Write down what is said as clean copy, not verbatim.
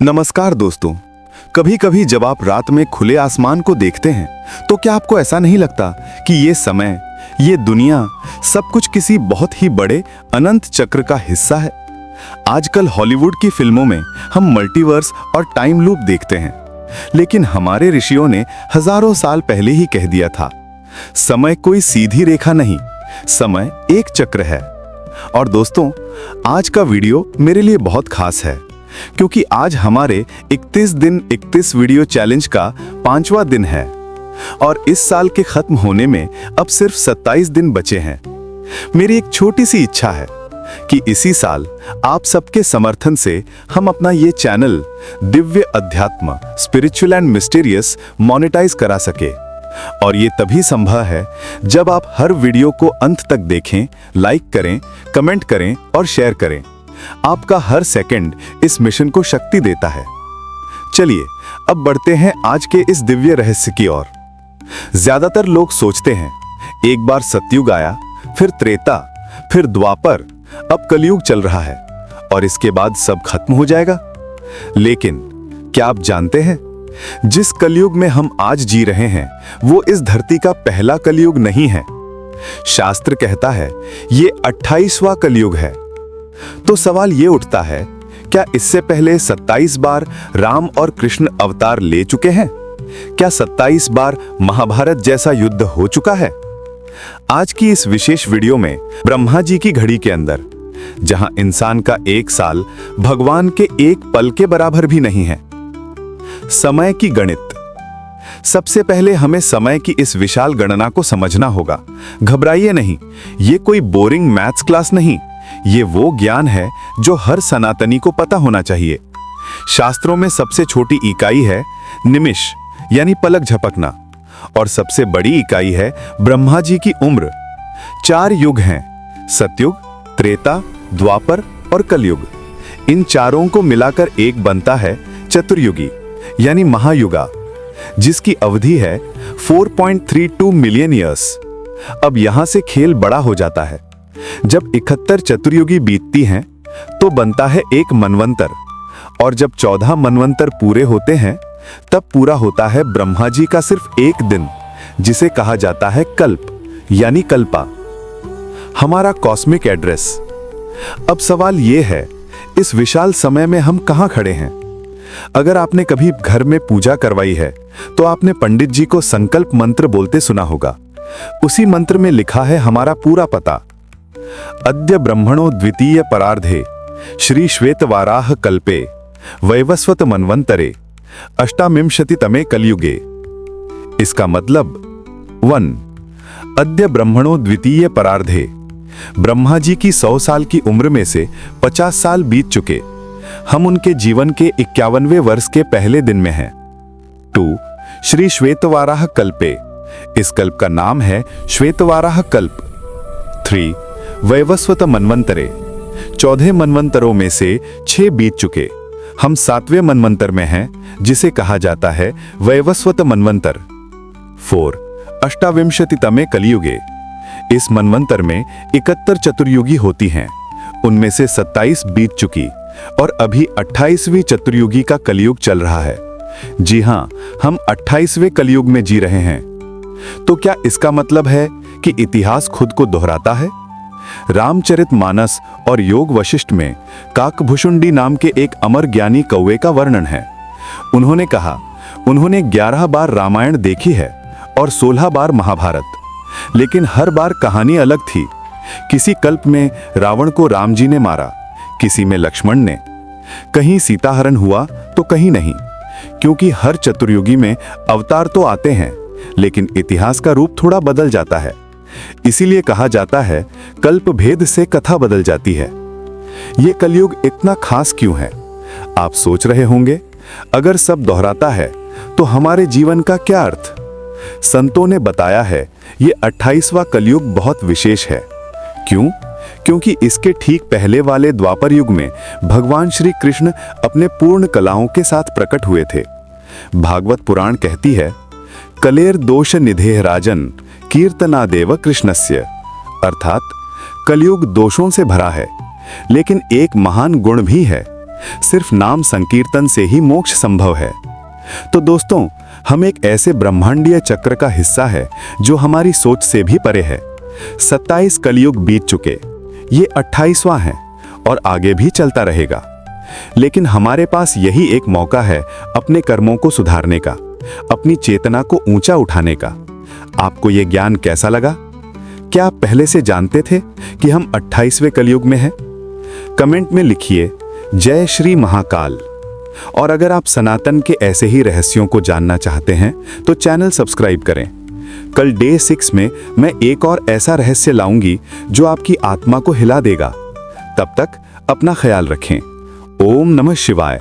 नमस्कार दोस्तों। कभी कभी जब आप रात में खुले आसमान को देखते हैं तो क्या आपको ऐसा नहीं लगता कि ये समय, ये दुनिया, सब कुछ किसी बहुत ही बड़े अनंत चक्र का हिस्सा है। आजकल हॉलीवुड की फिल्मों में हम मल्टीवर्स और टाइम लूप देखते हैं, लेकिन हमारे ऋषियों ने हजारों साल पहले ही कह दिया था, समय कोई सीधी रेखा नहीं, समय एक चक्र है। और दोस्तों, आज का वीडियो मेरे लिए बहुत खास है क्योंकि आज हमारे 31 दिन 31 वीडियो चैलेंज का 5वां दिन है और इस साल के खत्म होने में अब सिर्फ 27 दिन बचे हैं। मेरी एक छोटी सी इच्छा है कि इसी साल आप सबके समर्थन से हम अपना ये चैनल दिव्य अध्यात्म, स्पिरिचुअल एंड मिस्टीरियस मोनेटाइज करा सके। और ये तभी संभव है जब आप हर वीडियो को अंत तक देखें, लाइक करें, कमेंट करें और शेयर करें। आपका हर सेकंड इस मिशन को शक्ति देता है। चलिए अब बढ़ते हैं आज के इस दिव्य रहस्य की ओर। ज्यादातर लोग सोचते हैं एक बार सतयुग आया, फिर त्रेता, फिर द्वापर, अब कलयुग चल रहा है और इसके बाद सब खत्म हो जाएगा। लेकिन क्या आप जानते हैं, जिस कलयुग में हम आज जी रहे हैं वो इस धरती का पहला कलयुग नहीं है। शास्त्र कहता है ये 28वां कलयुग है। तो सवाल ये उठता है, क्या इससे पहले 27 बार राम और कृष्ण अवतार ले चुके हैं? क्या 27 बार महाभारत जैसा युद्ध हो चुका है? आज की इस विशेष वीडियो में ब्रह्मा जी की घड़ी के अंदर, जहां इंसान का एक साल भगवान के एक पल के बराबर भी नहीं है, समय की गणित। सबसे पहले हमें समय की इस विशाल गणना को समझना होगा। घबराइए नहीं, ये कोई बोरिंग मैथ्स क्लास नहीं, ये वो ज्ञान है जो हर सनातनी को पता होना चाहिए। शास्त्रों में सबसे छोटी इकाई है निमिष, यानी पलक झपकना, और सबसे बड़ी इकाई है ब्रह्मा जी की उम्र। 4 युग हैं, सतयुग, त्रेता, द्वापर और कलयुग। इन चारों को मिलाकर एक बनता है चतुर्युगी, यानी महायुगा, जिसकी अवधि है 4.32 मिलियन ईयर्स। अब यहां से खेल बड़ा हो जाता है। जब 71 चतुर्युगी बीतती हैं तो बनता है एक मनवंतर, और जब 14 मनवंतर पूरे होते हैं तब पूरा होता है ब्रह्मा जी का सिर्फ एक दिन, जिसे कहा जाता है कल्प, यानी कल्पा, हमारा कॉस्मिक एड्रेस। अब सवाल यह है, इस विशाल समय में हम कहां खड़े हैं? अगर आपने कभी घर में पूजा करवाई है तो आपने पंडित जी को संकल्प मंत्र बोलते सुना होगा। उसी मंत्र में लिखा है हमारा पूरा पता। अद्य ब्रह्मणो द्वितीय परार्धे श्री श्वेतवाराह कल्पे वैवस्वत मनवंतरे अष्टाविंशतितमे कलयुगे। इसका मतलब 1, अद्य ब्रह्मणो द्वितीय परार्धे, ब्रह्मा जी की 100 साल की उम्र में से 50 साल बीत चुके, हम उनके जीवन के 51वें वर्ष के पहले दिन में हैं। 2, श्री श्वेतवाराह कल्पे, इस कल्प का नाम है श्वेतवाराह कल्प। 3, वैवस्वत मनवंतरे, 14 मनवंतरों में से 6 बीत चुके, हम 7वें मनवंतर में हैं, जिसे कहा जाता है वैवस्वत मनवंतर। 4, अष्टाविंशतितमे कलयुगे, इस मनवंतर में 71 चतुर्युगी होती हैं, उनमें से 27 बीत चुकी और अभी 28वीं चतुर्युगी का कलयुग चल रहा है। जी हां, हम 28वें कलयुग में जी रहे हैं। तो क्या इसका मतलब है कि इतिहास खुद को दोहराता है? रामचरितमानस और योग वशिष्ठ में काकभुशुंडी नाम के एक अमर ज्ञानी कौवे का वर्णन है। उन्होंने कहा, उन्होंने 11 बार रामायण देखी है और 16 बार महाभारत, लेकिन हर बार कहानी अलग थी। किसी कल्प में रावण को राम जी ने मारा, किसी में लक्ष्मण ने, कहीं सीताहरण हुआ तो कहीं नहीं, क्योंकि हर चतुर्युगी में अवतार तो आते हैं लेकिन इतिहास का रूप थोड़ा बदल जाता है। इसीलिए कहा जाता है कल्प भेद से कथा बदल जाती है। यह कलयुग इतना खास क्यों है? आप सोच रहे होंगे, अगर सब दोहराता है तो हमारे जीवन का क्या अर्थ? संतों ने बताया है ये 28वां कलयुग बहुत विशेष है। क्यों? क्योंकि इसके ठीक पहले वाले द्वापर युग में भगवान श्री कृष्ण अपने पूर्ण कलाओं के साथ प्रकट हुए थे। भागवत पुराण कहती है, कलेर दोष निधेह राजन कीर्तनादेव कृष्णस्य, अर्थात कलयुग दोषों से भरा है, लेकिन एक महान गुण भी है, सिर्फ नाम संकीर्तन से ही मोक्ष संभव है। तो दोस्तों, हम एक ऐसे ब्रह्मांडीय चक्र का हिस्सा है जो हमारी सोच से भी परे है। 27 कलयुग बीत चुके, ये 28वां है और आगे भी चलता रहेगा। लेकिन हमारे पास यही एक मौका है अपने कर्मों को सुधारने का, अपनी चेतना को ऊंचा उठाने का। आपको यह ज्ञान कैसा लगा? क्या आप पहले से जानते थे कि हम 28वें कलयुग में हैं? कमेंट में लिखिए जय श्री महाकाल। और अगर आप सनातन के ऐसे ही रहस्यों को जानना चाहते हैं तो चैनल सब्सक्राइब करें। कल डे 6 में मैं एक और ऐसा रहस्य लाऊंगी जो आपकी आत्मा को हिला देगा। तब तक अपना ख्याल रखें। ओम नमः शिवाय।